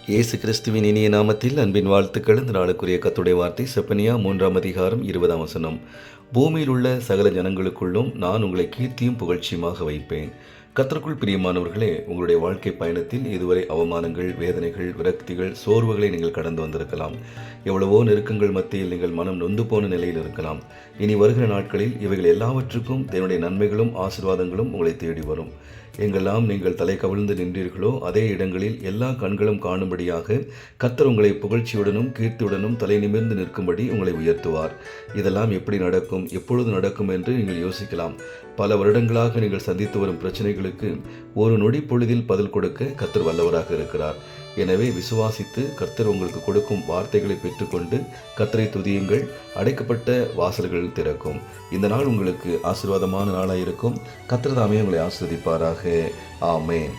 இயேசு கிறிஸ்துவின் இனிய நாமத்தில் அன்பின் வாழ்த்துக்கள். இந்த நாளுக்குரிய கர்த்தருடைய வார்த்தை செப்பனியா 3ஆம் அதிகாரம் 20ஆம் வசனம். பூமியில் உள்ள சகல ஜனங்களுக்குள்ளும் நான் உங்களை கீர்த்தியும் புகழ்ச்சியுமாக வைப்பேன். கர்த்தருக்குள் பிரியமானவர்களே, உங்களுடைய வாழ்க்கை பயணத்தில் இதுவரை அவமானங்கள், வேதனைகள், விரக்திகள், சோர்வுகளை நீங்கள் கடந்து வந்திருக்கலாம். எவ்வளவோ நெருக்கங்கள் மத்தியில் நீங்கள் மனம் நொந்து போன நிலையில் இருக்கலாம். இனி வருகிற நாட்களில் இவைகள் எல்லாவற்றுக்கும் தேவனுடைய நன்மைகளும் ஆசீர்வாதங்களும் உங்களை தேடி வரும். எங்கெல்லாம் நீங்கள் தலை கவிழ்ந்து நின்றீர்களோ அதே இடங்களில் எல்லா கண்களும் காணும்படியாக கர்த்தர் உங்களை புகழ்ச்சியுடனும் கீர்த்தியுடனும் தலை நிமிர்ந்து நிற்கும்படி உங்களை உயர்த்துவார். இதெல்லாம் எப்படி நடக்கும், எப்பொழுது நடக்கும் என்று நீங்கள் யோசிக்கலாம். பல வருடங்களாக நீங்கள் சந்தித்து வரும் பிரச்சனைகளுக்கு ஒரு நொடி பொழுதில் பதில் கொடுக்க கர்த்தர் வல்லவராக இருக்கிறார். எனவே விசுவாசித்து கர்த்தர் உங்களுக்கு கொடுக்கும் வார்த்தைகளை பெற்றுக்கொண்டு கர்த்தரை துதியுங்கள். அடைக்கப்பட்ட வாசல்கள் திறக்கும். இந்த நாள் உங்களுக்கு ஆசீர்வாதமான நாளாக இருக்கும். கர்த்தர் தாமே உங்களை ஆசீர்வதிப்பாராக. ஆமென்.